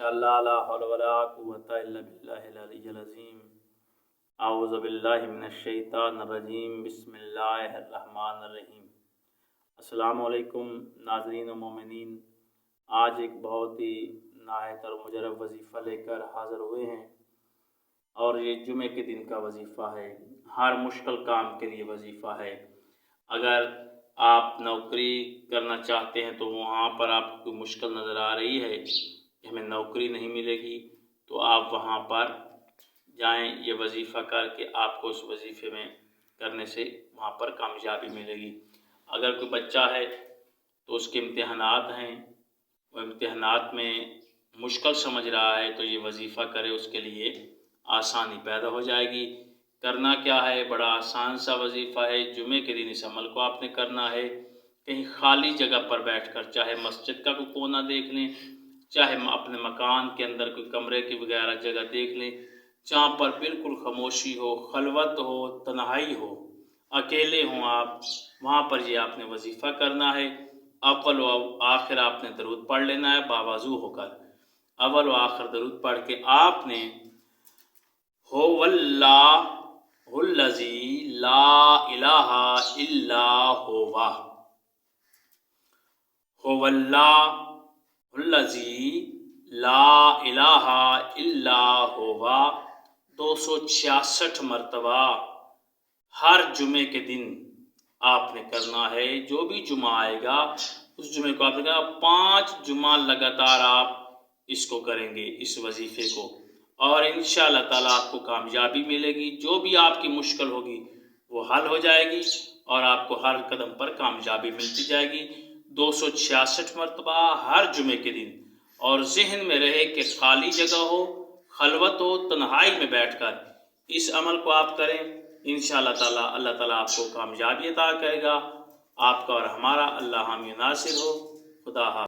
اللہ لا حول ولا قوة الا باللہ العلی العظیم۔ اعوذ باللہ من الشیطان الرجیم، بسم اللہ الرحمن الرحیم۔ السلام علیکم ناظرین و مومنین، آج ایک بہت ہی نہایت اور مجرب وظیفہ لے کر حاضر ہوئے ہیں، اور یہ جمعے کے دن کا وظیفہ ہے۔ ہر مشکل کام کے لیے وظیفہ ہے۔ اگر آپ نوکری کرنا چاہتے ہیں تو وہاں پر آپ کو مشکل نظر آ رہی ہے کہ ہمیں نوکری نہیں ملے گی، تو آپ وہاں پر جائیں، یہ وظیفہ کر کے آپ کو اس وظیفے میں کرنے سے وہاں پر کامیابی ملے گی۔ اگر کوئی بچہ ہے تو اس کے امتحانات ہیں، وہ امتحانات میں مشکل سمجھ رہا ہے تو یہ وظیفہ کرے، اس کے لیے آسانی پیدا ہو جائے گی۔ کرنا کیا ہے؟ بڑا آسان سا وظیفہ ہے۔ جمعے کے دن اس عمل کو آپ نے کرنا ہے۔ کہیں خالی جگہ پر بیٹھ کر، چاہے مسجد کا کوئی کونا دیکھ لیں، چاہے اپنے مکان کے اندر کوئی کمرے کی وغیرہ جگہ دیکھ لیں، جہاں پر بالکل خاموشی ہو، خلوت ہو، تنہائی ہو، اکیلے ہوں آپ، وہاں پر یہ آپ نے وظیفہ کرنا ہے۔ اول و آخر آپ نے درود پڑھ لینا ہے باوضو ہو کر۔ اول و آخر درود پڑھ کے آپ نے هو اللہ الذی لا الہ الا هو، هو اللہ الذی لا الہ الا هو 266 مرتبہ ہر جمعے کے دن آپ نے کرنا ہے۔ جو بھی جمعہ آئے گا اس جمعے کو آپ نے کہا 5 جمعہ لگاتار آپ اس کو کریں گے، اس وظیفے کو، اور انشاءاللہ تعالیٰ آپ کو کامیابی ملے گی۔ جو بھی آپ کی مشکل ہوگی وہ حل ہو جائے گی، اور آپ کو ہر قدم پر کامیابی ملتی جائے گی۔ 266 مرتبہ ہر جمعے کے دن، اور ذہن میں رہے کہ خالی جگہ ہو، خلوت ہو، تنہائی میں بیٹھ کر اس عمل کو آپ کریں۔ انشاءاللہ تعالیٰ اللہ تعالیٰ آپ کو کامیابی عطا کرے گا۔ آپ کا اور ہمارا اللہ حامی و ناصر ہو۔ خدا حافظ۔